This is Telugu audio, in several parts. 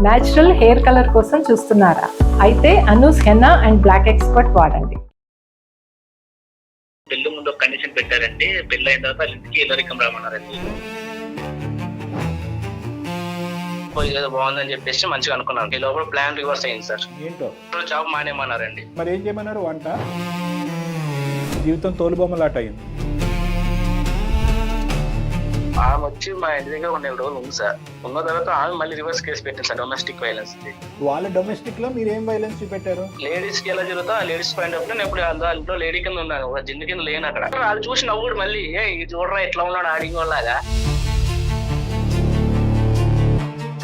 న్యాచురల్ హెయిర్ కలర్ కోసం చూస్తున్నారా? అయితే Anoos henna and black expert వాడండి. పెళ్లి ముందు ఒక కండిషన్ పెట్టారండి. పెళ్లి అయిన తర్వాత వాళ్ళ ఇంటికి ఇల్లరికం రామన్నారండి. ఏదో బాగుందని చెప్పేసి మంచిగా అనుకున్నాను. ఈ లోపల ప్లాన్ రివర్స్ అయింది సార్. ఏంటో జాబ్ మానేమన్నారండి. మరి ఏం చేయమన్నారు? వంట జీవితం తోలుబొమ్మలాట అయింది. ఆమె వచ్చి మా ఇంటి దగ్గర 1 రోజులు ఉంది సార్. ఉన్న తర్వాత ఆమె మళ్ళీ రివర్స్ కేసు పెట్టింది సార్, డొమెస్టిక్ వైలెన్స్. వాళ్ళ డొమెస్టిక్ లో మీరు ఏం వైలెన్స్ చూపెట్టారు? లేడీస్ కి ఎలా జరుగుతా ఆ లేడీస్ పాయింట్ ఆఫ్ నేను ఎప్పుడు దాంట్లో లేడీ కింద ఉన్నాను, ఒక జింది కింద లేను అక్కడ. వాళ్ళు చూసి నవ్వుడు మళ్ళీ ఇది చూడరా ఎట్లా ఉన్నాడు ఆడింగ్ వాళ్ళగా.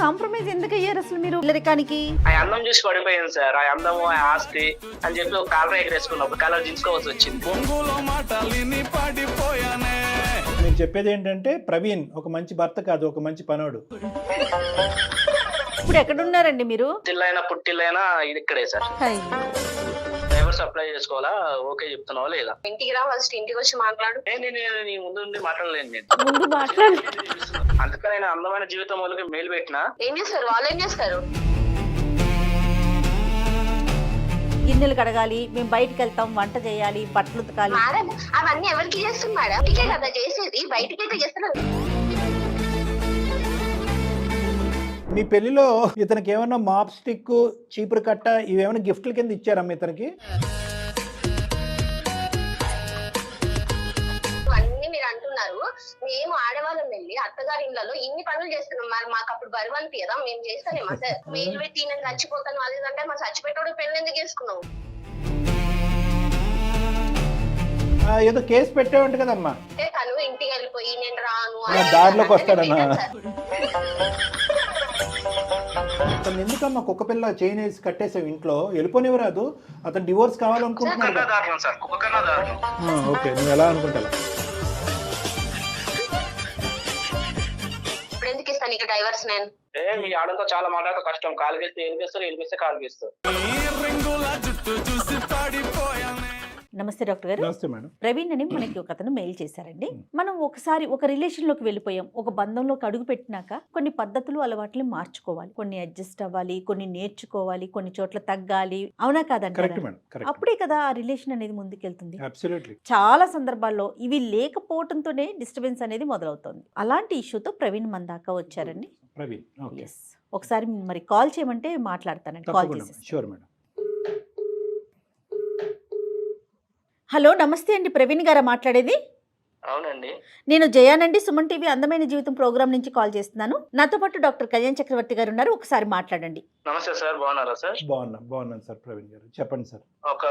కాంప్రమైజ్ ఎందుకు అయ్యారు అసలు మీరు ఇల్లరికానికి? ఆ అందం చూసి పడిపోయింది సార్. ఆ అందము ఆ ఆస్తి అని చెప్పి ఒక కాలర్ ఎగరేసుకున్నాం, ఒక కాలర్ దించుకోవాల్సి వచ్చింది. మీరు చెప్పేది ఏంటంటే ప్రవీణ్ ఒక మంచి భర్త కాదు, ఒక మంచి పనోడు. ఇప్పుడు ఎక్కడున్నారండి మీరు? తిల్లైనా పుట్టిల్లైనా ఇది ఇక్కడే సార్. డ్రైవర్స్ అప్లై చేసుకోవాలా? ఓకే చెప్తున్నావా లేదా? ఇంటికి రా, ఫస్ట్ ఇంటికి వచ్చి మాట్లాడు. నేను నీ ముందు నుండి మాట్లాడలేను నేను. ముందు మాట్లాడు. అందుకని నేను అందమైన జీవితం వాళ్ళకి మెయిల్ పెట్టినా. ఏం చేస్తారు వాళ్ళు? ఏం చేస్తారు? గిన్నెలు కడగాలి, మేము బయటకు వెళ్తాం, వంట చేయాలి, బట్టలు ఉతకాలి. మేడం అవన్నీ ఎవరికి చేస్తుంది మేడం? ఇంటికే కదా చేసేది, బయటికి అయితే చేస్తున్నారు. మీ పెళ్లిలో ఇతనికి ఏమన్నా మాప్ స్టిక్, చీపురు కట్ట ఇవేమైనా గిఫ్ట్ల కింద ఇచ్చారమ్మా ఇతనికి? అన్ని మీరు అంటున్నారు. మేము ఆడవాళ్ళం వెళ్ళి అత్తగారి ఇళ్లలో ఇన్ని పనులు చేస్తున్నాం. మరి మాకు అప్పుడు బరువు అనిపించదా? మేము చేస్తానేమా సార్? మీరు పెట్టి నేను చచ్చిపోతాను అది అంటే మా చచ్చిపెట్టోడు పెళ్లి ఎందుకు చేసుకున్నావు? ఏదో కేసు పెట్టావంట కదమ్మా. తను ఇంటికి వెళ్ళిపోయి నేను రాను దారిలోకి వస్తాడన్నా. అతను ఎందుకమ్మా కుక్క పిల్ల చైన్ వేసి కట్టేసావు ఇంట్లో? వెళ్ళిపోనివ్వరాదు, అతను డివోర్స్ కావాలనుకుంటున్నాడు. ఓకే, నువ్వు ఎలా అనుకుంటావు? ఇప్పుడు ఎందుకు ఇస్తాను ఇక డైవర్స్? నేను మీ ఆడంతో చాలా మాట్లాడతా కష్టం. కాలు గెలిస్తే ఏలిపిస్తారు, ఏలిపిస్తే కాలు గెలుస్తారు. నమస్తే డాక్టర్ గారు. నమస్తే మేడం. ప్రవీణ్ అని మనకి ఒక అతను మెయిల్ చేశారండి. మనం ఒకసారి ఒక రిలేషన్ లోకి వెళ్ళిపోయాం, ఒక బంధంలోకి అడుగు పెట్టినాక కొన్ని పద్ధతులు అలవాట్లు మార్చుకోవాలి, కొన్ని అడ్జస్ట్ అవ్వాలి, కొన్ని నేర్చుకోవాలి, కొన్ని చోట్ల తగ్గాలి. అవునా కాదంటారా? అప్పుడే కదా ఆ రిలేషన్ అనేది ముందుకెళ్తుంది. చాలా సందర్భాల్లో ఇవి లేకపోవడంతోనే డిస్టర్బెన్స్ అనేది మొదలవుతుంది. అలాంటి ఇష్యూతో ప్రవీణ్ మన దాకా వచ్చారండి. ఒకసారి మరి కాల్ చేయమంటే మాట్లాడతానండి. కాల్ చేసి. హలో, నమస్తే అండి. ప్రవీణ్ గారా మాట్లాడేది? అవునండి, నేను జయానండి, సుమన్ టీవీ అందమైన జీవితం ప్రోగ్రామ్ నుంచి కాల్ చేస్తున్నాను. నాతో పాటు డాక్టర్ కళ్యాణ్ చక్రవర్తి గారు ఉన్నారు, ఒకసారి మాట్లాడండి. నమస్తే సార్, బాగున్నారా సార్? బాగున్నాను సార్. ప్రవీణ్ గారు చెప్పండి సార్. ఒక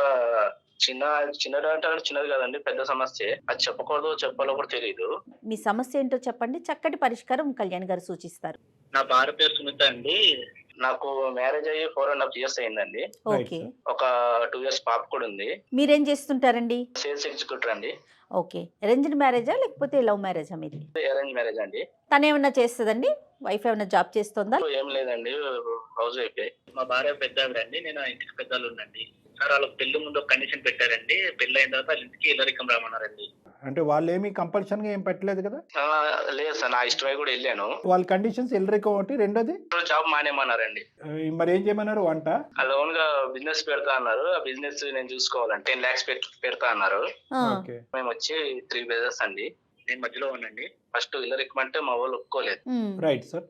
చిన్నది అంటే చిన్నది కదండి, పెద్ద సమస్య. అది చెప్పకూడదు, చెప్పాలో కూడా తెలియదు. మీ సమస్య ఏంటో చెప్పండి, చక్కటి పరిష్కారం కళ్యాణ్ గారు సూచిస్తారు. నా భార్య పేరు సునీత అండి. నాకు మ్యారేజ్ అయ్యి 4.5 years అయిందండి. ఓకే. ఒక 2 years పాప కూడా ఉంది. మీరేం చేస్తుంటారండి? సేల్స్ ఎగ్జిక్యూటివ్ అండి. ఓకే. అరేంజ్డ్ మ్యారేజా లేకపోతే లవ్ మ్యారేజా మీది? అరేంజ్ మ్యారేజ్ అండి. తను ఏమన్నా చేస్తుందండి? వైఫ్ ఏమన్నా జాబ్ చేస్తుందా? ఏం లేదండి, హౌస్ వైఫ్. మా భార్య పెద్ద అండి, నేను ఇంటికి పెద్దలు ఉండండి సార్. వాళ్ళకి పెళ్లి ముందు ఒక కండిషన్ పెట్టారండి. పెళ్లి అయిన తర్వాత వాళ్ళ ఇంటికి ఇల్లరికం రామన్నారండి. అంటే వాళ్ళు ఏమి కంపల్షన్ గా ఏం పెట్టలేదు కదా? లేదు సార్, నా ఇష్టమై కూడా వెళ్ళాను. వాళ్ళ కండిషన్స్ ఇల్లరికం ఒకటి, రెండోది జాబ్ మానేమన్నారండి. మరి ఏం చేయమన్నారు? వంట లోన్ గా బిజినెస్ పెడతా అన్నారు. ఆ బిజినెస్ నేను చూసుకోవాలంటే 10 lakhs పెడతా అన్నారు. మేము వచ్చి 3 brothers అండి, నేను మధ్యలో ఉన్నాండి. ఫస్ట్ ఇల్లరికం అంటే మా వాళ్ళు ఒప్పుకోలేదు. Right sir.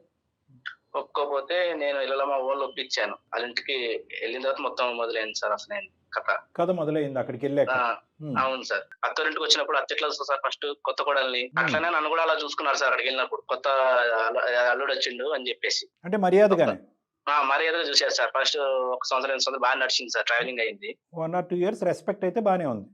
ఒప్పుకోపోతే నేను ఇళ్ళలో మా వాళ్ళు ఒప్పించాను. వాళ్ళ ఇంటికి వెళ్ళిన తర్వాత మొత్తం మొదలైంది సార్. అసలు కథ మొదలైంది అక్కడికి వెళ్ళాక. అవును సార్. అత్తరింటికి వచ్చినప్పుడు అత్త ఎట్లా చూస్తారు సార్, ఫస్ట్ కొత్త కోడల్ని అట్లనే నన్ను కూడా అలా చూసుకున్నారు సార్. అక్కడికి వెళ్ళినప్పుడు కొత్త అల్లుడు వచ్చిండు అని చెప్పేసి అంటే మర్యాదగానే చూసారు సార్. ఫస్ట్ 1 సంవత్సరం బాగా నడిచింది సార్, ట్రావెలింగ్ అయింది. 1 or 2 years రెస్పెక్ట్ అయితే బానే ఉంది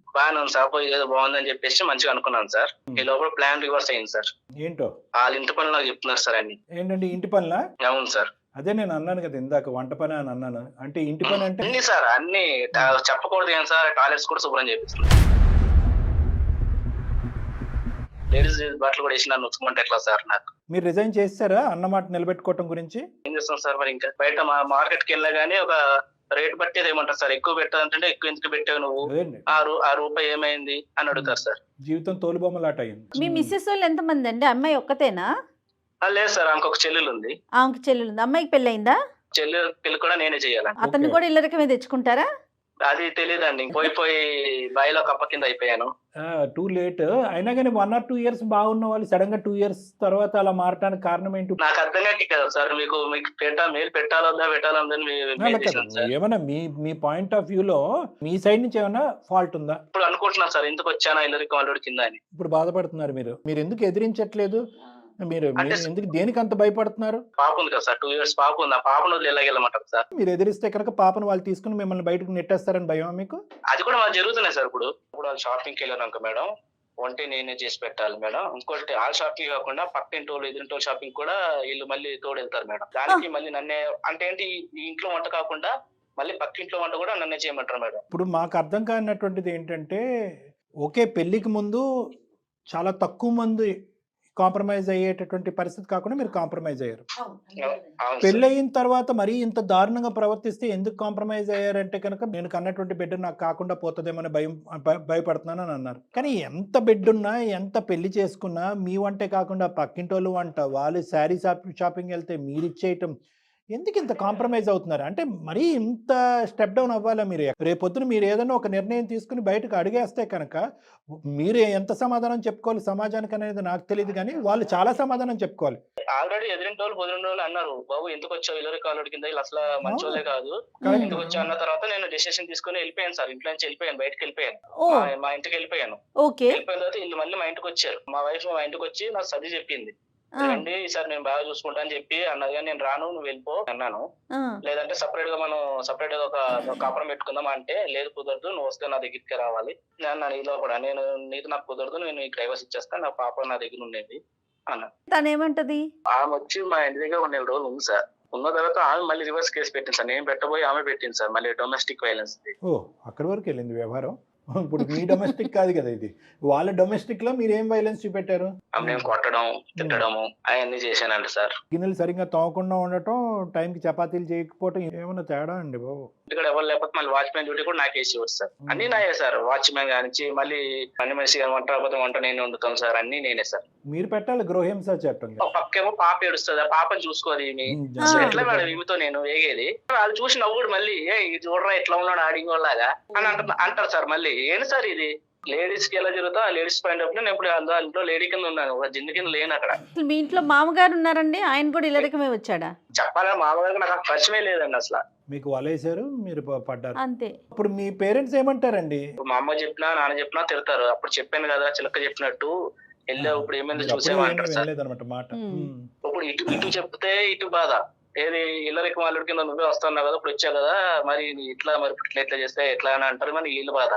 సార్. ఏదో బాగుందని చెప్పేసి మంచిగా అనుకున్నాను సార్. ఈ లోపల ప్లాన్ రివర్స్ అయింది సార్. ఏంటో వాళ్ళ ఇంటి పనులు నాకు చెప్తున్నారు సార్ అన్ని. ఏంటండి ఇంటి పనులా? అవును సార్. అదే నేను అన్నాను కదా ఇందాక, వంట పని అని అన్నాను. అంటే ఇంటి పని అంటే అన్ని సార్, అన్ని చెప్పకూడదు ఏం సార్. టాయిలెట్స్ కూడా శుభ్రం చేపిస్తున్నారు. లేడీస్ బట్టలు కూడా వేసి నన్ను ఉచ్చుకుంటే ఎట్లా సార్? నాకు మీరు రిజైన్ చేస్తారా అన్నమాట నిలబెట్టుకోవటం గురించి? ఏం చేస్తాం సార్ మరి. ఇంకా బయట మార్కెట్కి వెళ్ళా గానీ ఒక రేట్ బట్టి ఏమంటారు సార్, ఎక్కువ పెట్టాలంటే ఎక్కువ ఎందుకు పెట్టావు నువ్వు, ఆ రూపాయి ఏమైంది అని అడుగుతారు సార్. జీవితం తోలుబొమ్మలాట అయింది. మీ మిస్సెస్ వాళ్ళు ఎంతమంది అండి? అమ్మాయి ఒక్కతేనా? లేదు సార్, ఆమెకు ఒక చెల్లెలు ఉంది. ఆమెకు చెల్లెలు ఉంది. అమ్మాయికి పెళ్ళయిందా? చెల్లి పెళ్లి కూడా నేనే చేయాలండి. అతన్ని Okay. కూడా ఇల్లరికమే తెచ్చుకుంటారా? అది తెలియదండి. పోయి బాయిలో కప్ప కింద అయిపోయాను. Too late. అయినా కానీ 1 or 2 years బాగున్న వాళ్ళు సడన్ గా 2 years తర్వాత అలా మారటానికి కారణం ఏంటి? నాకు అర్థం కాక కదా సార్ మీకు మెయిల్ పెట్టాలొద్దా పెట్టాలని అలా కాదు. ఏమన్నా మీ పాయింట్ ఆఫ్ వ్యూలో మీ సైడ్ నుంచి ఏమన్నా ఫాల్ట్ ఉందా? ఇప్పుడు అనుకుంటున్నాను సార్ ఎందుకు వచ్చానా ఇల్లరికి ఆల్రెడీ కింద అని. ఇప్పుడు బాధపడుతున్నారు మీరు ఎందుకు ఎదిరించట్లేదు? మీరు అంటే ఎందుకు దేనికి అంత భయపడుతున్నారు? పాప ఉంది కదా సార్, 2 years పాప ఉంది. ఆ పాపను వదిలి ఎలాగెళ్ళమంటారు సార్? మీరు ఎదిరిస్తే కనుక పాపను వాళ్ళు తీసుకుని మిమ్మల్ని బయటకు నెట్టేస్తారని భయమా మీకు? అది కూడా మాకు జరుగుతున్నాయి సార్. ఇప్పుడు వాళ్ళు షాపింగ్కి వెళ్ళారు అనుకో మేడం, వంటే నేనే చేసి పెట్టాలి మేడం. ఇంకోటి ఆ షాపింగ్ కాకుండా పక్కింటి వాళ్ళు ఎదురింటి వాళ్ళు షాపింగ్ కూడా వీళ్ళు మళ్ళీ తోడు వెళ్తారు మేడం. దానికి మళ్ళీ నన్నే అంటే ఏంటి, ఈ ఇంట్లో వంట కాకుండా మళ్ళీ పక్కింట్లో వంట కూడా నన్నే చేయమంటారు మేడం. ఇప్పుడు మాకు అర్థం కానటువంటిది ఏంటంటే, ఓకే పెళ్లికి ముందు చాలా తక్కువ మంది కాంప్రమైజ్ అయ్యేటటువంటి పరిస్థితి కాకుండా మీరు కాంప్రమైజ్ అయ్యారు. అవును సార్. పెళ్ళి అయిన తర్వాత మరీ ఇంత దారుణంగా ప్రవర్తిస్తే ఎందుకు కాంప్రమైజ్ అయ్యారంటే కనుక నేను కన్నటువంటి బిడ్డ నాకు కాకుండా పోతుందేమని భయపడుతున్నాను అని అన్నారు. కానీ ఎంత బిడ్డ ఉన్నా ఎంత పెళ్లి చేసుకున్నా మీ వంటే కాకుండా పక్కింటోళ్ళు వంట, వాళ్ళు శారీ షాపింగ్ వెళ్తే మీరు ఇచ్చేయటం, ఎందుకు ఇంత కాంప్రమైజ్ అవుతున్నారు? అంటే మరీ ఇంత స్టెప్ డౌన్ అవ్వాలా మీరు? రేపొద్దున మీరు ఏదైనా ఒక నిర్ణయం తీసుకుని బయటకు అడిగేస్తే కనుక మీరు ఎంత సమాధానం చెప్పుకోవాలి సమాజానికి అనేది నాకు తెలియదు, కానీ వాళ్ళు చాలా సమాధానం చెప్పుకోవాలి. ఆల్రెడీ ఎదిరింటి వాళ్ళు పొదిరింటి వాళ్ళు అన్నారు, బాబు ఎందుకు వచ్చావు ఇల్లరికి ఆల్రెడీ కింద, వీళ్ళు అసలు మంచోళ్ళే కాదు Correct. ఎందుకు వచ్చా అన్న తర్వాత నేను డెసిషన్ తీసుకుని వెళ్ళిపోయాను సార్. ఇంట్లో నుంచి వెళ్ళిపోయాను, బయటకు వెళ్ళిపోయాను. ఓ మా ఇంటికి వెళ్ళిపోయాను. ఓకే. వెళ్ళిపోయిన తర్వాత వీళ్ళు మళ్ళీ మా ఇంటికి వచ్చారు. మా వైఫ్ మా ఇంటికి వచ్చి నాకు సర్ది చెప్పింది, రండి ఈసారి నేను బాగా చూసుకుంటా అని చెప్పి అన్నది. కానీ నేను రాను, నువ్వు వెళ్ళిపో అన్నాను. లేదంటే సపరేట్ గా సపరేట్ గా ఒక కాపురం పెట్టుకుందాం అంటే, లేదు కుదరదు, నువ్వు వస్తే నా దగ్గరికి రావాలి. నేను నీలో కూడా నీతో నాకు కుదరదు, నేను నీకు డైవర్స్ ఇచ్చేస్తాను, నా పాప నా దగ్గర ఉండేది అన్నా. తనేమంటది? ఆమె వచ్చి మా ఇంటి దగ్గర 1 నెల రోజులు ఉంది సార్. ఉన్న తర్వాత ఆమె మళ్ళీ రివర్స్ కేసు పెట్టింది సార్. నేను పెట్టబోయి ఆమె పెట్టింది సార్, మళ్ళీ డొమెస్టిక్ వైలెన్స్. ఓ అక్కడి వరకు వెళ్ళింది వ్యవహారం. ఇప్పుడు మీ డొమెస్టిక్ కాదు కదా ఇది, వాళ్ళ డొమెస్టిక్ లో మీరు ఏం వైలెన్స్ చూపెట్టారు? నేను కొట్టడం తిట్టడము అవన్నీ చేశానండి సార్. గిన్నెలు సరిగ్గా తోమకుండా ఉండటం, టైంకి చపాతీలు చేయకపోవటం, ఏమన్నా తేడా అండి బాబు? ఇక్కడ ఎవరు లేకపోతే మళ్ళీ వాచ్మెన్ డ్యూటీ కూడా నాకు వేసి ఇవ్వదు సార్. అన్ని నాయే సార్. వాచ్మెన్ కానించి మళ్ళీ పని మనిషి వంట రాకపోతే వంట నేను వండుతాను సార్, అన్ని నేనే సార్. మీరు పెట్టాలి గృహహింస చట్టం. పక్కేమో పాప ఏడుస్తుంది, ఆ పాపని చూసుకోదు ఈమె. అసలు ఎట్లా మేడం ఈమెతో నేను వేగేది? వాళ్ళు చూసి నవ్వుడు మళ్ళీ, ఇది చూడరా ఎట్లా ఉన్నాడు ఆడింగ్ వాళ్ళగా అని అంటారు సార్. మళ్ళీ ఏంటి సార్ ఇది? లేడీస్ కి ఎలా జరుగుతా లేడీస్ పాయింట్ ఆఫ్ నేను ఇప్పుడు ఇంట్లో లేడీ కింద ఉన్నాను, జిందు కింద లేను అక్కడ. మీ ఇంట్లో మామగారు ఉన్నారండి, ఆయన కూడా ఇల్లరికమే వచ్చాడా? చెప్పాలని మామగారికి నాకు పరిచయమే లేదండి అసలు. మీకు వలేశారు, మీరు పడ్డారు అంతే. అప్పుడు మీ పేరెంట్స్ ఏమంటారండి? మా అమ్మ చెప్పినా నాన్న చెప్పినా తిడతారు. అప్పుడు చెప్పాను కదా చిలక చెప్పినట్టు, వెళ్ళావు ఇప్పుడు ఏమైంది చూసేవా అంటారు సార్. వినలేదన్నమాట మాట. ఇప్పుడు ఇటు చెప్తే ఇటు బాధ. ఏది ఇల్లరికి వాళ్ళ కింద నువ్వే వస్తున్నావు కదా, ఇప్పుడు వచ్చావు కదా, మరి ఇట్లా మరి ఇట్లా చేస్తే ఎట్లా అని అంటారు. మరి వీళ్ళు బాధ.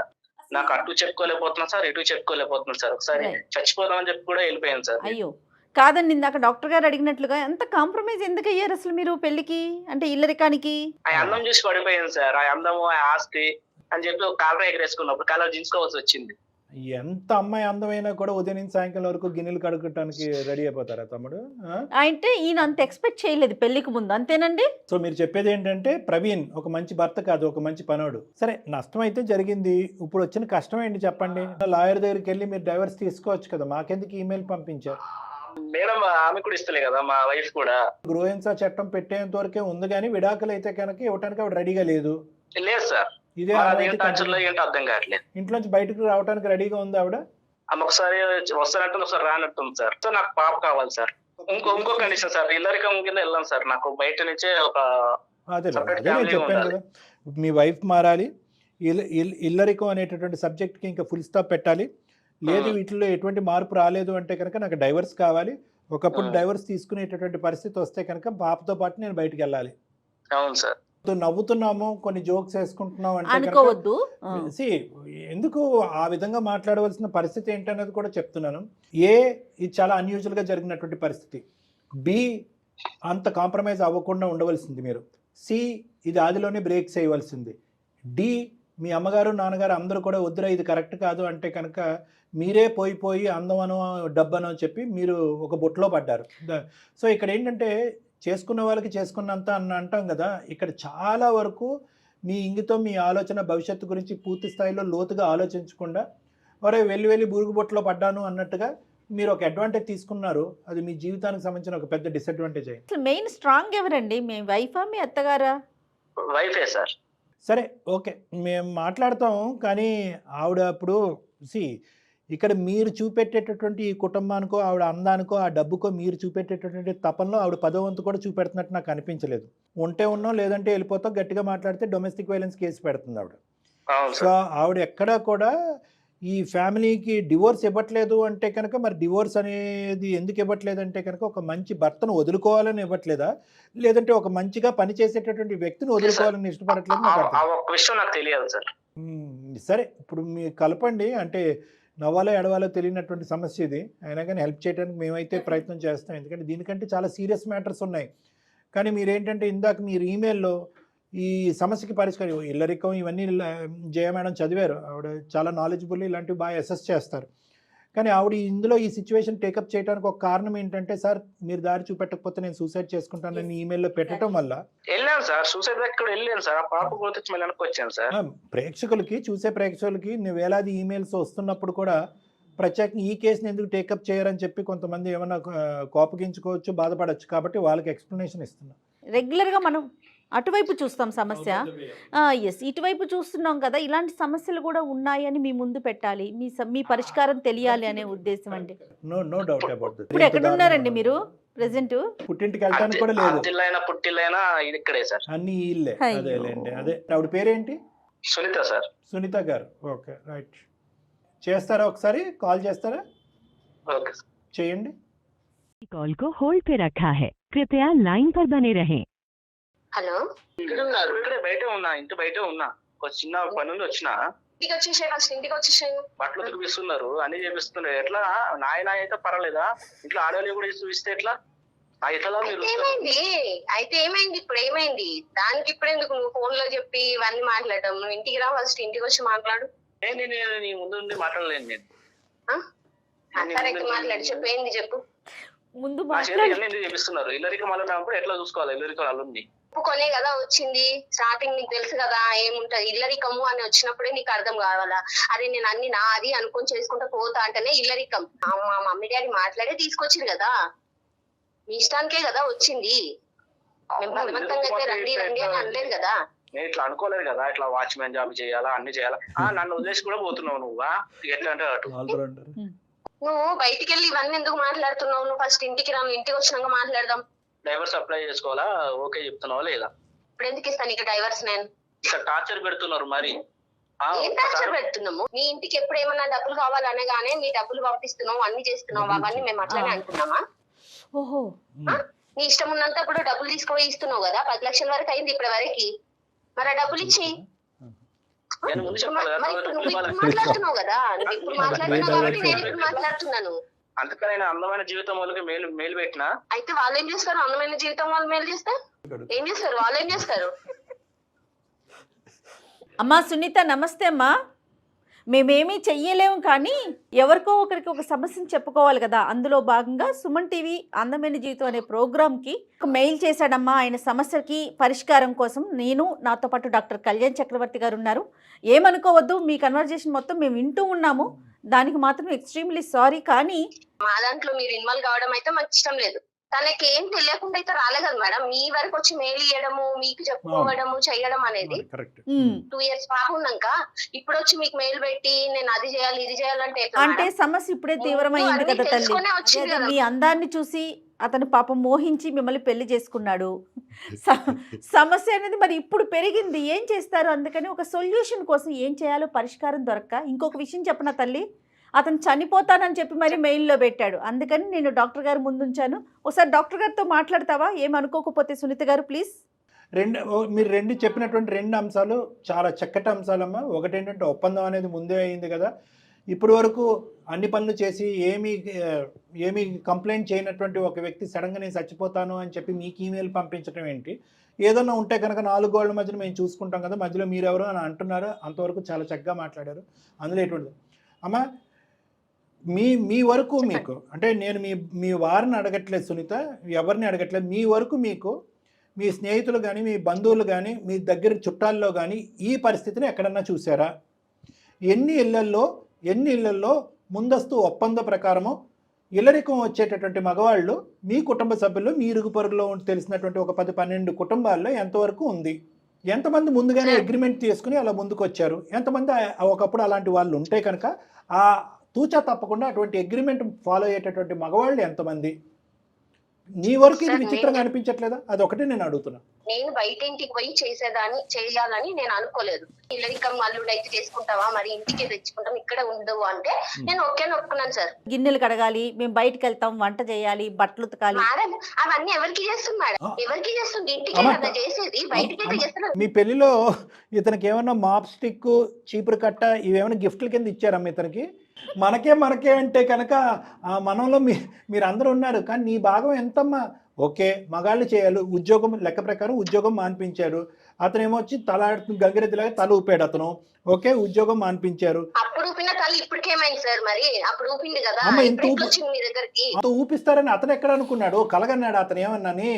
నాకు అటు చెప్పుకోలేకపోతున్నాను సార్, ఇటు చెప్పుకోలేకపోతున్నాను సార్. ఒకసారి చచ్చిపోదామని చెప్పి కూడా వెళ్ళిపోయాను సార్. అయ్యో కాదండి, ఇందాక డాక్టర్ గారు అడిగినట్లుగా ఎంత కాంప్రమైజ్ ఎందుకు అయ్యారు అసలు మీరు పెళ్లికి, అంటే ఇల్లరికానికి? ఆ అందం చూసి పడిపోయాను సార్. ఆ అందము ఆ ఆస్తి అని చెప్పి ఒక కాలర్ ఎగరేసుకున్నప్పుడు కాలర్ దించుకోవాల్సి వచ్చింది. ఎంత అమ్మాయి అందమైనా కూడా ఉదయం నుంచి సాయంకాలం వరకు గిన్నెలు కడుక్కోవడానికి రెడీ అయిపోతారా తమ్ముడు? అంటే ఈయన అంత ఎక్స్పెక్ట్ చేయలేదు పెళ్లికి ముందు, అంతేనండి? సో మీరు చెప్పేది ఏంటంటే ప్రవీణ్ ఒక మంచి భర్త కాదు, ఒక మంచి పనోడు. సరే నష్టం అయితే జరిగింది, ఇప్పుడు వచ్చిన కష్టం ఏంటి చెప్పండి? లాయర్ దగ్గరికి వెళ్ళి మీరు డైవర్స్ తీసుకోవచ్చు కదా, మాకెందుకు ఈమెయిల్ పంపించారు? మేడం ఆమె కూడా ఇస్తలే కదా, మా వైఫ్ కూడా. గృహహింస చట్టం పెట్టేంత వరకే ఉంది, కానీ విడాకులు అయితే కనుక ఇవ్వడానికి ఆవిడ రెడీగా లేదు. లేదు సార్, ఇదే ఏంటో అర్థం కావట్లేదు. ఇంట్లోంచి బయటకు రావడానికి రెడీగా ఉంది ఆవిడ. ఆమె ఒకసారి వస్తానంటుంది, ఒకసారి రానట్టుంది సార్. సో నాకు పాప కావాలి సార్. ఇంకో కండిషన్ సార్, ఇల్లరికం కింద వెళ్ళాను సార్. నాకు బయట నుంచే ఒక అదే నేను చెప్పాను కదా, మీ వైఫ్ మారాలి, ఇల్లరికం అనేటటువంటి సబ్జెక్ట్కి ఇంకా ఫుల్ స్టాప్ పెట్టాలి. లేదు వీటిలో ఎటువంటి మార్పు రాలేదు అంటే కనుక నాకు డైవర్స్ కావాలి. ఒకప్పుడు డైవర్స్ తీసుకునేటటువంటి పరిస్థితి వస్తే కనుక పాపతో పాటు నేను బయటకు వెళ్ళాలి. అవును సార్. నవ్వుతున్నాము, కొన్ని జోక్స్ వేసుకుంటున్నాం అంటే అనుకోవద్దు. ఎందుకు ఆ విధంగా మాట్లాడవలసిన పరిస్థితి ఏంటనేది కూడా చెప్తున్నాను. ఇది చాలా అన్యూజువల్ గా జరిగినటువంటి పరిస్థితి. బి అంత కాంప్రమైజ్ అవ్వకుండా ఉండవలసింది మీరు. సి ఇది ఆదిలోనే బ్రేక్ చేయవలసింది. డి మీ అమ్మగారు నాన్నగారు అందరూ కూడా వద్దురా ఇది కరెక్ట్ కాదు అంటే కనుక మీరే పోయి అందమనో డబ్బనో చెప్పి మీరు ఒక బొట్లో పడ్డారు. సో ఇక్కడ ఏంటంటే చేసుకున్న వాళ్ళకి చేసుకున్నంత అంటాం కదా, ఇక్కడ చాలా వరకు మీ ఇంగితో మీ ఆలోచన భవిష్యత్తు గురించి పూర్తి స్థాయిలో లోతుగా ఆలోచించకుండా ఒరే వెళ్ళి బూరుగుబొట్లో పడ్డాను అన్నట్టుగా మీరు ఒక అడ్వాంటేజ్ తీసుకున్నారు, అది మీ జీవితానికి సంబంధించిన ఒక పెద్ద డిసడ్వాంటేజ్ అయింది. అసలు మెయిన్ స్ట్రాంగ్ ఎవరండి? మీ వైఫా మీ అత్తగారా? వైఫే సార్. సరే ఓకే, మేము మాట్లాడతాం, కానీ ఆవిడ అప్పుడు ఇక్కడ మీరు చూపెట్టేటటువంటి ఈ కుటుంబానికో ఆవిడ అందానికో ఆ డబ్బుకో మీరు చూపెట్టేటటువంటి తపనలో ఆవిడ 10వ వంతు కూడా చూపెడుతున్నట్టు నాకు అనిపించలేదు. ఉంటే ఉన్నాం, లేదంటే వెళ్ళిపోతాం, గట్టిగా మాట్లాడితే డొమెస్టిక్ వైలెన్స్ కేసు పెడుతుంది ఆవిడ. సో ఆవిడ ఎక్కడా కూడా ఈ ఫ్యామిలీకి డివోర్స్ ఇవ్వట్లేదు అంటే కనుక, మరి డివోర్స్ అనేది ఎందుకు ఇవ్వట్లేదు అంటే కనుక, ఒక మంచి భర్తను వదులుకోవాలని ఇవ్వట్లేదా, లేదంటే ఒక మంచిగా పనిచేసేటటువంటి వ్యక్తిని వదులుకోవాలని ఇష్టపడట్లేదు? విషయం నాకు తెలియదు సార్. సరే ఇప్పుడు మీరు కలపండి, అంటే నవ్వాలో ఎడవాలో తెలియనటువంటి సమస్య ఇది. అయినా కానీ హెల్ప్ చేయడానికి మేమైతే ప్రయత్నం చేస్తాం, ఎందుకంటే దీనికంటే చాలా సీరియస్ మ్యాటర్స్ ఉన్నాయి. కానీ మీరేంటంటే ఇందాక మీరు ఈమెయిల్లో ఈ సమస్యకి పరిష్కారం ఇల్లరికం ఇవన్నీ జయ మేడం చదివారు, ఆవిడ చాలా నాలెడ్జబుల్, ఇలాంటివి బాగా అసెస్ చేస్తారు. కానీ ఆవిడ ఇందులో ఈ సిచ్యువేషన్ టేకప్ చేయడానికి ఒక కారణం ఏంటంటే, సార్ మీరు దారి చూపెట్టకపోతే నేను సూసైడ్ చేసుకుంటానని ఈమెయిల్లో పెట్టడం వల్ల వెళ్ళాను సార్. సూసైడ్ దగ్గర వెళ్ళాను సార్. ఆ పాప గురించి మళ్ళీ వెనక్కి వచ్చాను సార్. ప్రేక్షకులకి, చూసే ప్రేక్షకులకి వేలాది ఈమెయిల్స్ వస్తున్నప్పుడు కూడా ప్రత్యేకంగా ఈ కేసుని ఎందుకు టేకప్ చేయరని చెప్పి కొంతమంది ఏమన్నా కోపగించుకోవచ్చు, బాధపడచ్చు. కాబట్టి వాళ్ళకి ఎక్స్ప్లెనేషన్ ఇస్తున్నా. రెగ్యులర్గా మనం అటువైపు చూస్తాం సమస్య. ఎస్, ఇటువైపు చూస్తున్నాం కదా, ఇలాంటి సమస్యలు కూడా ఉన్నాయని మీ ముందు పెట్టాలి, మీ పరిష్కారం తెలియాలి అనే ఉద్దేశం అండి. No doubt about this. ఇప్పుడు ఎక్కడ ఉన్నారండి మీరు ప్రెసెంట్? పుట్టింటికి వెళ్ళడానికి కూడా లేదు, పుట్టిల్లైనా ఇది ఇక్కడే సార్, అన్ని ఇల్లే. అదేలేండి. అదే ఆవిడ పేరేంటి? సునీత సార్. సునీత గారు. Okay right. చేస్తారా, ఒకసారి కాల్ చేస్తారా? ఓకే చేయండి. कॉल को होल्ड पे रखा है, कृपया लाइन पर बने रहें। హలో, ఇక్కడే బయటే ఉన్నా, ఇంటి బయటే ఉన్నా. ఒక చిన్న పని నుండి వచ్చిన. ఇంటికి వచ్చేసాయి, ఫస్ట్ ఇంటికి వచ్చేసాయి. బట్టలు చూపిస్తున్నారు, అన్ని చేపిస్తున్నారు. ఎట్లా నాయన అయితే పర్వాలేదా, ఇంట్లో ఆడవాళ్ళు కూడా చూపిస్తే ఎట్లా? ఎట్లా మీరు ఏమైంది అయితే ఏమైంది? ఇప్పుడు ఏమైంది? దానికి ఇప్పుడు ఎందుకు నువ్వు ఫోన్ లో చెప్పి ఇవన్నీ మాట్లాడడం? నువ్వు ఇంటికి రా, ఫస్ట్ ఇంటికి వచ్చి మాట్లాడు. నేను నీ ముందు మాట్లాడలేను. నేను మాట్లాడు, చెప్పు, ఏంది చెప్పు. ముందు చేపిస్తున్నారు. ఇల్లరిక మళ్ళీ ఎట్లా చూసుకోవాలి? ఇల్లరిక వాళ్ళుంది కొనే కదా వచ్చింది. స్టార్టింగ్ నీకు తెలుసు కదా ఏముంటది. ఇల్లరికము అని వచ్చినప్పుడే నీకు అర్థం కావాలా? అరే నేను అన్ని నాది అనుకొని చేసుకుంటా పోతా అంటేనే ఇల్లరికం. మా మమ్మీ డాడీ మాట్లాడే తీసుకొచ్చింది కదా, మీ ఇష్టానికే కదా వచ్చింది. మేము బలవంతంగా అయితే రండి రండి అని అనలేదు కదా. నేను ఇట్లా అనుకోలేదు కదా, ఇట్లా వాచ్మెన్ జాబ్ చేయాలా, అన్ని చేయాలా. నన్ను వదిలేసి కూడా పోతున్నావు నువ్వా? ఎట్లా అంటే అటు నువ్వు బయటికి వెళ్ళి ఇవన్నీ ఎందుకు మాట్లాడుతున్నావు? నువ్వు ఫస్ట్ ఇంటికి రా, ఇంటికి వచ్చినాక మాట్లాడదాం. డైవర్స్ అప్లై చేసుకోవాలా? ఓకే చెప్తున్నావా లేదా? ఇప్పుడు ఎందుకు ఇస్తాను నీకు డైవర్స్? నేను ఇక్కడ టార్చర్ పెడుతున్నారు. మరి ఏం టార్చర్ పెడుతున్నాము? మీ ఇంటికి ఎప్పుడు ఏమన్నా డబ్బులు కావాలనగానే మీ డబ్బులు పంపిస్తున్నావు, అన్ని చేస్తున్నావు, అవన్నీ మేము అట్లానే అనుకున్నామా? ఓహో, నీ ఇష్టం ఉన్నంతప్పుడు డబ్బులు తీసుకుపోయి ఇస్తున్నావు కదా. 10 లక్షల వరకు అయింది ఇప్పటి వరకు. మరి ఆ డబ్బులు ఇచ్చి మాట్లాడుతున్నావు కదా. నువ్వు ఇప్పుడు మాట్లాడుతున్నావు కాబట్టి నేను ఇప్పుడు మాట్లాడుతున్నాను. అందుకని అందమైన జీవితం వాళ్ళకి మేలు పెట్టినా. అయితే వాళ్ళు ఏం చేస్తారు? అందమైన జీవితం వాళ్ళు మేలు చేస్తారు. ఏం చేస్తారు వాళ్ళు? ఏం చేస్తారు? అమ్మా సునీత, నమస్తే అమ్మా. మేమేమీ చెయ్యలేము, కానీ ఎవరికో ఒకరికి ఒక సమస్యను చెప్పుకోవాలి కదా. అందులో భాగంగా సుమన్ టీవీ అందమైన జీవితం అనే ప్రోగ్రామ్కి ఒక మెయిల్ చేశాడమ్మా. ఆయన సమస్యకి పరిష్కారం కోసం నేను, నాతో పాటు డాక్టర్ కళ్యాణ్ చక్రవర్తి గారు ఉన్నారు. ఏమనుకోవద్దు, మీ కన్వర్జేషన్ మొత్తం మేము వింటూ ఉన్నాము. దానికి మాత్రం ఎక్స్ట్రీమ్లీ సారీ. కానీ మా దాంట్లో మీరు ఇన్వాల్వ్ కావడం అయితే మాకు ఇష్టం లేదు. తనకి ఏం తెలియకుండా అయితే రాలే కదా మేడం. మీ వరకు వచ్చి మెయిల్ ఇవ్వడము, మీకు చెప్పుకోవడము, చేయడం అనేది 2 years పాప ఉన్నాక ఇప్పుడు వచ్చి మీకు మెయిల్ పెట్టి నేను అది చేయాలి ఇది చేయాలంటే అంటే సమస్య ఇప్పుడే తీవ్రమైంది కదా తల్లి. మీ అందాన్ని చూసి అతను పాపం మోహించి మిమ్మల్ని పెళ్లి చేసుకున్నాడు. సమస్య అనేది మరి ఇప్పుడు పెరిగింది, ఏం చేస్తారు? అందుకని ఒక సొల్యూషన్ కోసం ఏం చేయాలో పరిష్కారం దొరక్క, ఇంకొక విషయం చెప్పనా తల్లి, అతను చనిపోతానని చెప్పి మరి మెయిల్లో పెట్టాడు. అందుకని నేను డాక్టర్ గారు ముందుంచాను. ఒకసారి డాక్టర్ గారితో మాట్లాడతావా? ఏమనుకోకపోతే సునీత గారు ప్లీజ్. మీరు చెప్పినటువంటి 2 అంశాలు చాలా చక్కటి అంశాలమ్మా. ఒకటి ఏంటంటే ఒప్పందం అనేది ముందే అయింది కదా. ఇప్పటి వరకు అన్ని పనులు చేసి ఏమీ కంప్లైంట్ చేయనటువంటి ఒక వ్యక్తి సడన్గా నేను చచ్చిపోతాను అని చెప్పి మీకు ఈమెయిల్ పంపించడం ఏంటి? ఏదన్నా ఉంటే కనుక 4 గోళ్ల మధ్యన మేము చూసుకుంటాం కదా, మధ్యలో మీరెవరు అని అంటున్నారు. అంతవరకు చాలా చక్కగా మాట్లాడారు. అందులో ఎటువంటి అమ్మా మీ వరకు మీకు అంటే నేను మీ వారిని అడగట్లేదు సునీత, ఎవరిని అడగట్లేదు. మీ వరకు మీకు మీ స్నేహితులు కానీ మీ బంధువులు కానీ మీ దగ్గర చుట్టాల్లో కానీ ఈ పరిస్థితిని ఎక్కడన్నా చూసారా? ఎన్ని ఇళ్లల్లో ముందస్తు ఒప్పంద ప్రకారము ఇల్లరికం వచ్చేటటువంటి మగవాళ్ళు మీ కుటుంబ సభ్యులు మీ ఇరుగు పొరుగులో తెలిసినటువంటి ఒక 10-12 కుటుంబాల్లో ఎంతవరకు ఉంది? ఎంతమంది ముందుగానే అగ్రిమెంట్ తీసుకుని అలా ముందుకు వచ్చారు? ఎంతమంది ఒకప్పుడు అలాంటి వాళ్ళు ఉంటే కనుక ఆ తూచా తప్పకుండా అటువంటి అగ్రిమెంట్ ఫాలో అయ్యేటటువంటి మగవాళ్ళు ఎంతమంది? నీ వరకు ఇది విచిత్రంగా అనిపించట్లేదా? అదొకటి నేను అడుగుతున్నా. నేను బయట ఇంటికి పోయి చేయాలని నేను అనుకోలేదు. ఇల్లరికం అల్లుడు అయితే చేసుకుంటావా, మరి ఇంటికి తెచ్చుకుంటాం, ఇక్కడ ఉండవు అంటే నేను ఓకే ఒప్పుకున్నాను సార్. గిన్నెలు కడగాలి, మేము బయటకు వెళ్తాం, వంట చేయాలి, బట్టలు ఉతకాలి. మేడం అవన్నీ ఎవరికి చేస్తుంది మేడం? ఎవరికి చేస్తుంది? ఇంటికి కదా చేసేది, బయటికి అయితే చేస్తున్నారు. మీ పెళ్లిలో ఇతనికి ఏమన్నా మాప్ స్టిక్, చీపురు కట్ట ఇవేమైనా గిఫ్ట్ల కింద ఇచ్చారమ్మా ఇతనికి? మనకే అంటే కనుక మనంలో మీరు అందరూ ఉన్నారు, కానీ నీ భాగం ఎంతమ్మా? ఓకే, మగాళ్ళు చేయాలి, ఉద్యోగం లెక్క ప్రకారం ఉద్యోగం మాన్పించారు. అతను ఏమొచ్చి తల గంగిరెద్దులాగా తల ఊపాడు అతను. ఓకే, ఉద్యోగం మాన్పించారు. అప్పుడు ఊపిన తల ఇప్పటికేమైంది సార్? మరి అప్పుడు ఊపింది కదా, వచ్చింది మీ దగ్గరికి. ఊపిస్తారని అతను ఎక్కడ అనుకున్నాడు? కలగన్నాడు అతను ఏమన్నాని?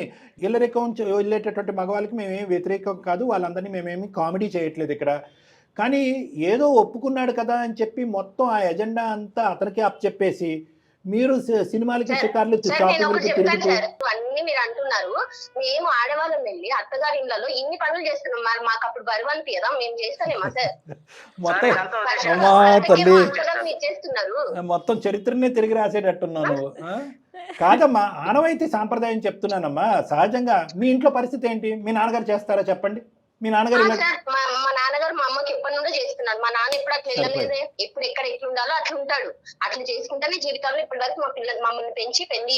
ఇల్లరికం వెళ్ళేటటువంటి మగవాళ్ళకి మేమేమి వ్యతిరేకం కాదు, వాళ్ళందరినీ మేమేమి కామెడీ చేయట్లేదు ఇక్కడ. కానీ ఏదో ఒప్పుకున్నాడు కదా అని చెప్పి మొత్తం ఆ ఎజెండా అంతా అతనికి అప్పచెప్పేసి మీరు సినిమాలకి షికార్లు షాపింగ్లకి తిరిగి అన్ని మీరు అంటున్నారు. మేము ఆడవాళ్ళం వెళ్ళి అత్తగారి ఇళ్లలో ఇన్ని పనులు చేస్తున్నాం, మరి మాకు అప్పుడు బరువు అనిపించదా? మేము చేస్తానేమా సార్? మొత్తం చరిత్రనే తిరిగి రాసేటట్టున్నావు. కాదమ్మా, ఆనవాయితీ సాంప్రదాయం చెప్తున్నానమ్మా. సహజంగా మీ ఇంట్లో పరిస్థితి ఏంటి? మీ నాన్నగారు చేస్తారా చెప్పండి? మీ నాన్నగారు మా నాన్నగారు మా అమ్మకి ఎప్పటి నుండో చేస్తున్నారు. మా నాన్న ఇప్పుడు అట్లా వెళ్ళలేదే. ఎప్పుడు ఎక్కడ ఎట్లా ఉండాలో అట్లా ఉంటాడు. అట్లా చేసుకుంటేనే జీవితంలో ఇప్పటి వరకు మా పిల్లలు మమ్మల్ని పెంచి పెళ్లి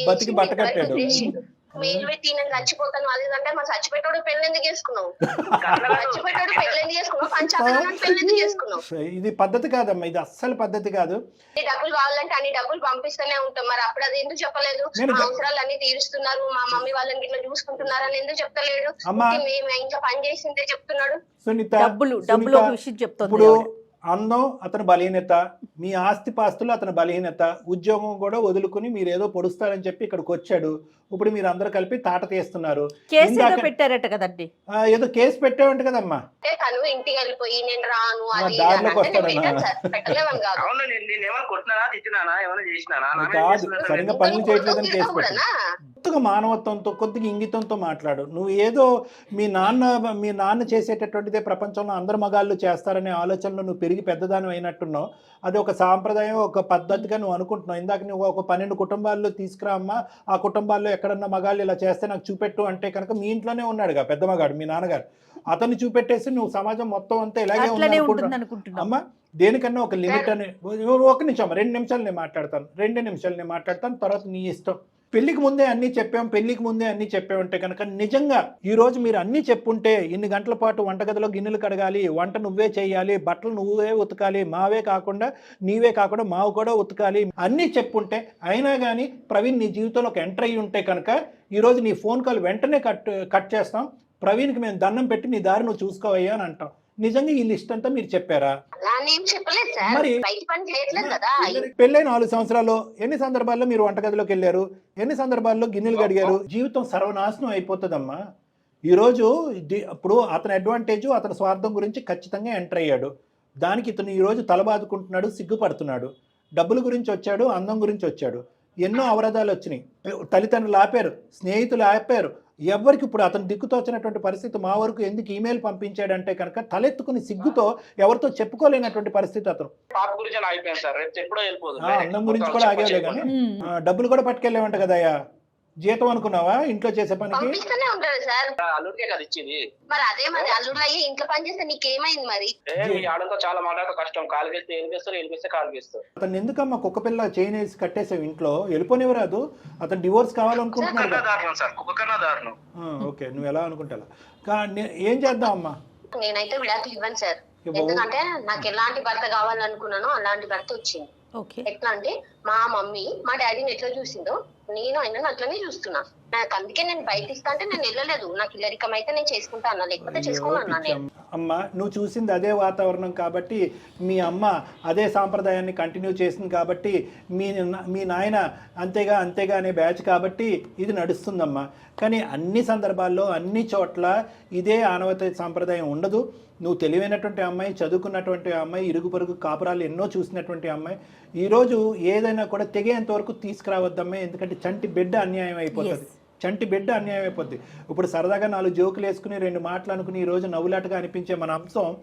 మేలు పెట్టి నేను చచ్చిపోతాను అది అంటే మా చచ్చిపెట్టాడు పెళ్లి ఎందుకు చేసుకున్నావు? చచ్చిపెట్టాడు పెళ్లి ఎందుకు చేసుకున్నావు? పంచాయతీ పెళ్లి ఎందుకు చేసుకున్నావు? ఇది పద్ధతి కాదమ్మా, ఇది అస్సలు పద్ధతి కాదు. డబ్బులు కావాలంటే అన్ని డబ్బులు పంపిస్తూనే ఉంటాం, మరి అప్పుడు అది ఎందుకు చెప్పలేదు? మా అవసరాలు అన్ని తీరుస్తున్నారు, మా మమ్మీ వాళ్ళని ఇట్లా చూసుకుంటున్నారు అని ఎందుకు చెప్తలేడు? మేము ఇంట్లో పని చేసిందే చెప్తున్నాడు. డబ్బులు విషయం చెప్తాను. ఇప్పుడు అందం అతని బలహీనత, మీ ఆస్తిపాస్తులు అతని బలహీనత, ఉద్యోగం కూడా వదులుకుని మీరు ఏదో పొడుస్తారని చెప్పి ఇక్కడికి వచ్చాడు. ఇప్పుడు మీరు అందరూ కలిపి తాట తీస్తున్నారు. పెట్టారట కదండి, ఏదో కేసు పెట్టావంట కదమ్మా. తను ఇంటికి వెళ్ళిపోయి నేను రాను దారిలోకి వస్తాడన్నా కాదు, సరిగ్గా పనులు చేయట్లేదని కేసు పెట్టాను. కొద్దిగా మానవత్వంతో, కొద్దిగా ఇంగితంతో మాట్లాడు. నువ్వు ఏదో మీ నాన్న చేసేటటువంటిదే ప్రపంచంలో అందరు మగాళ్ళు చేస్తారనే ఆలోచనలో నువ్వు పెరిగి పెద్దదానం అయినట్టున్నావు. అది ఒక సాంప్రదాయం, ఒక పద్ధతిగా నువ్వు అనుకుంటున్నావు. ఇందాక నువ్వు ఒక 12 కుటుంబాల్లో తీసుకురా అమ్మా, ఆ కుటుంబాల్లో ఎక్కడన్నా మగాళ్ళు ఇలా చేస్తే నాకు చూపెట్టు అంటే కనుక మీ ఇంట్లోనే ఉన్నాడుగా పెద్ద మగాడు మీ నాన్నగారు. అతన్ని చూపెట్టేసి నువ్వు సమాజం మొత్తం అంతా ఇలాగే ఉంది అమ్మా. దేనికన్నా ఒక లిమిట్ అని. ఒక నిమిషం, 2 నిమిషాలు నేను మాట్లాడతాను, 2 నిమిషాలు నేను మాట్లాడతాను, తర్వాత నీ ఇష్టం. పెళ్లికి ముందే అన్నీ చెప్పామంటే కనుక నిజంగా ఈరోజు మీరు అన్నీ చెప్పుంటే ఇన్ని గంటల పాటు వంటగదిలో గిన్నెలు కడగాలి, వంట నువ్వే చేయాలి, బట్టలు నువ్వే ఉతకాలి, నీవే కాకుండా మావు కూడా ఉతకాలి అన్నీ చెప్పుంటే, అయినా కానీ ప్రవీణ్ నీ జీవితంలోకి ఎంటర్ అయ్యి ఉంటే కనుక ఈరోజు నీ ఫోన్ కాల్ వెంటనే కట్ చేస్తాం. ప్రవీణ్కి మేము దండం పెట్టి నీ దారి నువ్వు చూసుకోవయ్యా అని అంటాం. నిజంగా ఈ లిస్ట్ అంతా మీరు చెప్పారా? మరి పెళ్ళై 4 సంవత్సరాలు ఎన్ని సందర్భాల్లో మీరు వంటగదిలోకి వెళ్ళారు? ఎన్ని సందర్భాల్లో గిన్నెలు కడిగారు? జీవితం సర్వనాశనం అయిపోతుందమ్మా. ఈరోజు ఇప్పుడు అతని అడ్వాంటేజ్, అతని స్వార్థం గురించి ఖచ్చితంగా ఎంటర్ అయ్యాడు. దానికి ఇతను ఈరోజు తలబాదుకుంటున్నాడు, సిగ్గుపడుతున్నాడు. డబ్బుల గురించి వచ్చాడు, అందం గురించి వచ్చాడు, ఎన్నో అవరోధాలు వచ్చినాయి. తల్లిదండ్రులు ఆపారు, స్నేహితులు ఆపారు. ఎవరికి ఇప్పుడు అతను దిక్కుతోచినటువంటి పరిస్థితి. మా వరకు ఎందుకు ఈమెయిల్ పంపించాడంటే కనుక తలెత్తుకుని సిగ్గుతో ఎవరితో చెప్పుకోలేనటువంటి పరిస్థితి అతను. అన్నం గురించి కూడా ఆగేలే కానీ డబ్బులు కూడా పట్టుకెళ్ళేవంట కదయ్యా. జీతం అనుకున్నావా ఇంట్లో చేసే పనికి? అతను ఎందుకమ్మా కుక్క పిల్ల చైన్ వేసి కట్టేసావు ఇంట్లో? వెళ్ళిపోనివ్వరాదు, అతను డివోర్స్ కావాలనుకుంటున్నాడు. ఓకే, నువ్వు ఎలా అనుకుంటా. ఏం చేద్దాం అమ్మా? నేనైతే విడాకులు ఇవ్వను సార్, ఎందుకంటే నాకు ఎలాంటి భర్త కావాలనుకున్నానో అలాంటి భర్త వచ్చింది. ఎట్లా అంటే మా మమ్మీ మా డాడీని ఎట్లా చూసిందో నేను ఆయన అట్లనే చూస్తున్నా. నాకు అందుకే నేను బయట ఇస్తా అంటే నేను వెళ్ళలేదు. నాకు ఇల్లరికం అయితే నేను చేసుకుంటా అన్నా, లేకపోతే చేసుకోను అన్నా నేను. అమ్మ నువ్వు చూసింది అదే వాతావరణం కాబట్టి, మీ అమ్మ అదే సాంప్రదాయాన్ని కంటిన్యూ చేసింది కాబట్టి, మీ నాయన అంతేగా అనే బ్యాచ్ కాబట్టి ఇది నడుస్తుందమ్మా. కానీ అన్ని సందర్భాల్లో అన్ని చోట్ల ఇదే ఆనవాయితీ సాంప్రదాయం ఉండదు. నువ్వు తెలివైనటువంటి అమ్మాయి, చదువుకున్నటువంటి అమ్మాయి, ఇరుగు పొరుగు కాపురాలు ఎన్నో చూసినటువంటి అమ్మాయి, ఈరోజు ఏదైనా కూడా తెగేంత వరకు తీసుకురావద్దమ్మాయి. ఎందుకంటే చంటి బిడ్డ అన్యాయం అయిపోతుంది. చంటి బిడ్డ అన్యాయం అయిపోద్ది. ఇప్పుడు సరదాగా 4 జోకులు వేసుకుని 2 మాటలు అనుకుని ఈరోజు నవ్వులాటగా అనిపించే మన అంశం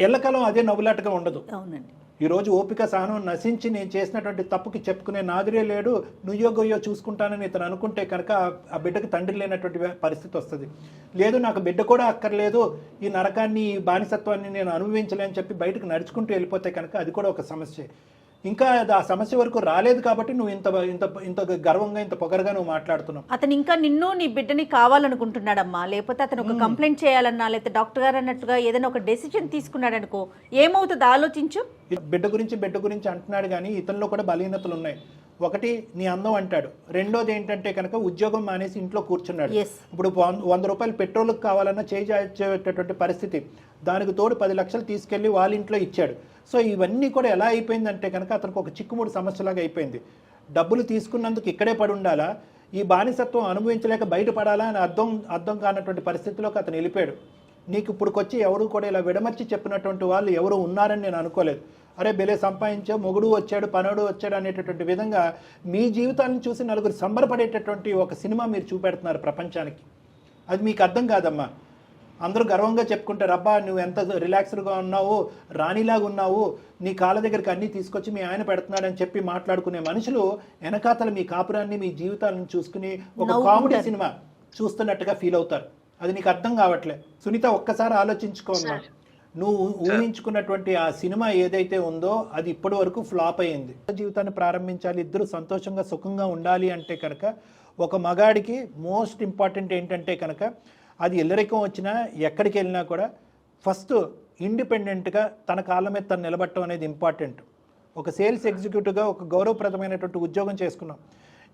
ఎల్లకాలం అదే నవ్వులాటగా ఉండదు. అవునండి. ఈరోజు ఓపిక సహనం నశించి నేను చేసినటువంటి తప్పుకి చెప్పుకునే నాదురే లేడు, నుయ్యో గొయ్యో చూసుకుంటానని ఇతను అనుకుంటే కనుక ఆ బిడ్డకి తండ్రి లేనటువంటి పరిస్థితి వస్తుంది. లేదు నాకు బిడ్డ కూడా అక్కర్లేదు, ఈ నరకాన్ని ఈ బానిసత్వాన్ని నేను అనుభవించలేని చెప్పి బయటకు నడుచుకుంటూ వెళ్ళిపోతే కనుక అది కూడా ఒక సమస్య. ఇంకా ఆ సమస్య వరకు రాలేదు కాబట్టి నువ్వు ఇంత గర్వంగా ఇంత పొగరగా నువ్వు మాట్లాడుతున్నావు. అతను ఇంకా నిన్ను నీ బిడ్డని కావాలనుకుంటున్నాడమ్మా. లేకపోతే అతను ఒక కంప్లైంట్ చేయాలన్నా, లేకపోతే డాక్టర్ గారు అన్నట్టుగా ఏదైనా ఒక డెసిషన్ తీసుకున్నాడు అనుకో, ఏమవుతుంది ఆలోచించు. బిడ్డ గురించి అంటున్నాడు కానీ ఇతనిలో కూడా బలహీనతలు ఉన్నాయి. ఒకటి నీ అందం అంటాడు, రెండోది ఏంటంటే కనుక ఉద్యోగం మానేసి ఇంట్లో కూర్చున్నాడు. ఇప్పుడు 100 రూపాయలు పెట్రోల్కి కావాలన్నా చేసేటటువంటి పరిస్థితి, దానికి తోడు 10 లక్షలు తీసుకెళ్లి వాళ్ళ ఇంట్లో ఇచ్చాడు. సో ఇవన్నీ కూడా ఎలా అయిపోయిందంటే కనుక అతనికి ఒక చిక్కుముడి సమస్యలాగా అయిపోయింది. డబ్బులు తీసుకున్నందుకు ఇక్కడే పడి ఉండాలా, ఈ బానిసత్వం అనుభవించలేక బయటపడాలా అని అర్థం కానటువంటి పరిస్థితిలోకి అతను వెళ్ళిపోయాడు. నీకు ఇప్పుడుకొచ్చి ఎవరు కూడా ఇలా విడమర్చి చెప్పినటువంటి వాళ్ళు ఎవరు ఉన్నారని నేను అనుకోలేదు. అరే బెలే సంపాదించా, మొగుడు వచ్చాడు, పనుడు వచ్చాడు అనేటటువంటి విధంగా మీ జీవితాన్ని చూసి నలుగురు సంబరపడేటటువంటి ఒక సినిమా మీరు చూపెడుతున్నారు ప్రపంచానికి. అది మీకు అర్థం కాదమ్మా. అందరూ గర్వంగా చెప్పుకుంటారు, అబ్బా నువ్వు ఎంత రిలాక్స్డ్గా ఉన్నావు, రాణిలాగా ఉన్నావు, నీ కాళ్ళ దగ్గరికి అన్నీ తీసుకొచ్చి మీ ఆయన పెడుతున్నాడని చెప్పి మాట్లాడుకునే మనుషులు వెనకాతల మీ కాపురాన్ని, మీ జీవితాలను చూసుకుని ఒక కామెడీ సినిమా చూస్తున్నట్టుగా ఫీల్ అవుతారు. అది నీకు అర్థం కావట్లే. సునీత ఒక్కసారి ఆలోచించుకోమ్మా. నువ్వు ఊహించుకున్నటువంటి ఆ సినిమా ఏదైతే ఉందో అది ఇప్పటి వరకు ఫ్లాప్ అయ్యింది. జీవితాన్ని ప్రారంభించాలి, ఇద్దరు సంతోషంగా సుఖంగా ఉండాలి అంటే కనుక ఒక మగాడికి మోస్ట్ ఇంపార్టెంట్ ఏంటంటే కనుక అది ఎల్లరికం వచ్చినా ఎక్కడికి వెళ్ళినా కూడా ఫస్ట్ ఇండిపెండెంట్గా తన కాళ్ళ మీద తను నిలబడటం అనేది ఇంపార్టెంట్. ఒక సేల్స్ ఎగ్జిక్యూటివ్గా ఒక గౌరవప్రదమైనటువంటి ఉద్యోగం చేసుకున్నాం.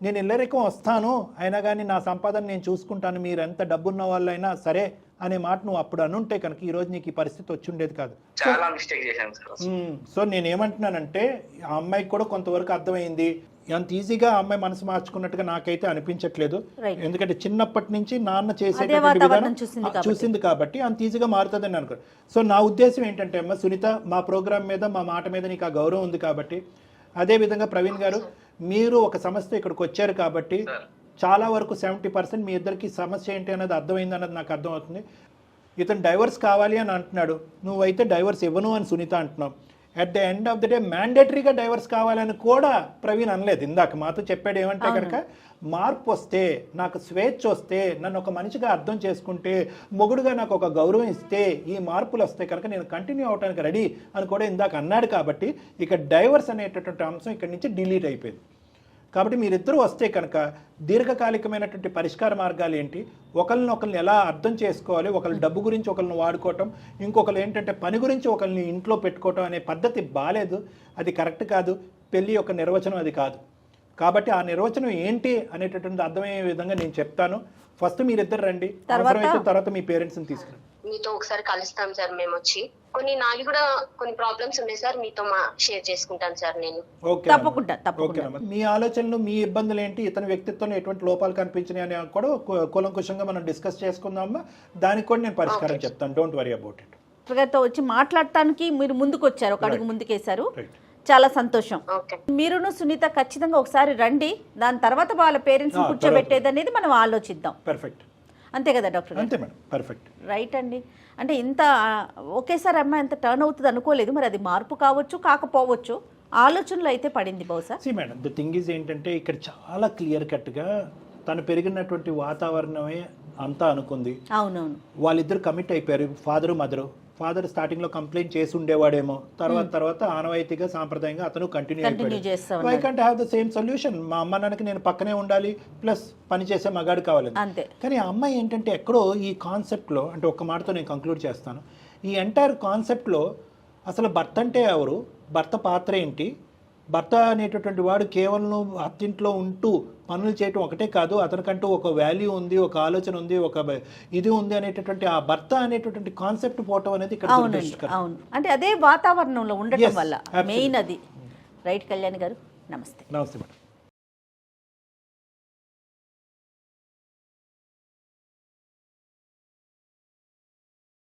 నేను ఎల్లరికం వస్తాను అయినా కానీ నా సంపాదన నేను చూసుకుంటాను, మీరు ఎంత డబ్బున్న వాళ్ళైనా సరే అనే మాట నువ్వు అప్పుడు అనుంటే కనుక ఈరోజు నీకు ఈ పరిస్థితి వచ్చి ఉండేది కాదు. చాలా మిస్టేక్ చేశాను సార్. సో నేనేమంటున్నానంటే ఆ అమ్మాయికి కూడా కొంతవరకు అర్థమైంది. అంత ఈజీగా ఆ అమ్మాయి మనసు మార్చుకున్నట్టుగా నాకైతే అనిపించట్లేదు. ఎందుకంటే చిన్నప్పటి నుంచి నాన్న చేసేటటువంటి విధానం చూసింది కాబట్టి అంత ఈజీగా మారుతుందని అనుకో. సో నా ఉద్దేశం ఏంటంటే అమ్మ సునీత, మా ప్రోగ్రామ్ మీద మా మాట మీద నీకు ఆ గౌరవం ఉంది కాబట్టి, అదేవిధంగా ప్రవీణ్ గారు మీరు ఒక సమస్య ఇక్కడికి వచ్చారు కాబట్టి చాలా వరకు 70% మీ ఇద్దరికి సమస్య ఏంటి అన్నది అర్థమైంది అన్నది నాకు అర్థమవుతుంది. ఇతను డైవర్స్ కావాలి అని అంటున్నాడు, నువ్వైతే డైవర్స్ ఇవ్వను అని సునీత అంటున్నావు. At the end of the day మ్యాండేటరీగా డైవర్స్ కావాలని కూడా ప్రవీణ్ అనలేదు. ఇందాక మాతో చెప్పాడు ఏమంటే కనుక మార్పు వస్తే, నాకు స్వేచ్ఛ వస్తే, నన్ను ఒక మనిషిగా అర్థం చేసుకుంటే, మొగుడుగా నాకు ఒక గౌరవం ఇస్తే, ఈ మార్పులు వస్తే కనుక నేను కంటిన్యూ అవడానికి రెడీ అని కూడా ఇందాక అన్నాడు. కాబట్టి ఇక డైవర్స్ అనేటటువంటి అంశం ఇక్కడి నుంచి డిలీట్ అయిపోయింది. కాబట్టి మీరిద్దరూ వస్తే కనుక దీర్ఘకాలికమైనటువంటి పరిష్కార మార్గాలు ఏంటి, ఒకరిని ఎలా అర్థం చేసుకోవాలి, ఒకరి డబ్బు గురించి ఒకరిని వాడుకోవటం, ఇంకొకరు ఏంటంటే పని గురించి ఒకరిని ఇంట్లో పెట్టుకోవటం అనే పద్ధతి బాలేదు, అది కరెక్ట్ కాదు. పెళ్లి యొక్క నిర్వచనం అది కాదు. కాబట్టి ఆ నిర్వచనం ఏంటి అనేటటువంటి అర్థమయ్యే విధంగా నేను చెప్తాను. ఫస్ట్ మీరిద్దరు రండి, తర్వాత మీ పేరెంట్స్ని తీసుకురండి. మీతో ఒకసారి కలుస్తాం సార్. మేము వచ్చి నాది కూడా కొన్ని ప్రాబ్లమ్స్ ఉన్నాయి సార్, మీతో షేర్ చేసుకుంటాను సార్ నేను. తప్పకుండా. మీ ఆలోచనలు, మీ ఇబ్బందులు ఏంటి, ఇతని వ్యక్తిత్వంలో ఎటువంటి లోపాలు కనిపించినాయి అని కూడా కూలంకుషంగా మనం డిస్కస్ చేసుకుందామా. దానికి కూడా నేను పరిష్కారం చెప్తాను. Don't worry about it. గారితో వచ్చి మాట్లాడటానికి మీరు ముందుకు వచ్చారు, ఒక అడుగు ముందుకేశారు. చాలా సంతోషం. మీరును సునీత ఖచ్చితంగా ఒకసారి రండి, దాని తర్వాత వాళ్ళ పేరెంట్స్ కూర్చోబెట్టేది అనేది మనం ఆలోచిద్దాం. పర్ఫెక్ట్. అంతే కదా డాక్టర్? అంతే మేడం, పర్ఫెక్ట్. రైట్ అండి. అంటే ఇంత ఒకేసారి అమ్మాయి ఎంత టర్న్ అవుతుంది అనుకోలేదు. మరి అది మార్పు కావచ్చు, కాకపోవచ్చు, ఆలోచనలు అయితే పడింది బహుశా. మేడం ద థింగ్ ఈజ్ ఏంటంటే ఇక్కడ చాలా క్లియర్ కట్గా తను పెరిగినటువంటి వాతావరణమే అంతా అనుకుంది. అవునవును. వాళ్ళిద్దరు కమిట్ అయిపోయారు, ఫాదరు మదరు. ఫాదర్ స్టార్టింగ్ లో కంప్లైంట్ చేసి ఉండేవాడేమో, తర్వాత ఆనవాయితీగా సాంప్రదాయంగా అతను కంటిన్యూ అయిపోయాడు. I can't have the same solution. మా అమ్మ నాన్నకి నేను పక్కనే ఉండాలి, ప్లస్ పని చేసే మగాడు కావాలి. కానీ ఆ అమ్మాయి ఏంటంటే ఎక్కడో ఈ కాన్సెప్ట్లో, అంటే ఒక్క మాటతో నేను కంక్లూడ్ చేస్తాను, ఈ ఎంటైర్ కాన్సెప్ట్లో అసలు భర్త అంటే ఎవరు, భర్త పాత్ర ఏంటి, భర్త అనేటటువంటి వాడు కేవలం అత్తింట్లో ఉంటూ పనులు చేయటం ఒకటే కాదు, అతనికంటూ ఒక వాల్యూ ఉంది, ఒక ఆలోచన ఉంది, ఒక ఇది ఉంది అనేటటువంటి ఆ భర్త అనేటటువంటి కాన్సెప్ట్ పోవటం అనేది ఇక్కడ అవునండి, దురదృష్టకరం. అవును. అంటే అదే వాతావరణంలో ఉండటం Yes, వల్ల absolutely. మెయిన్ అది. రైట్ కళ్యాణ్ గారు, నమస్తే. నమస్తే మేడం.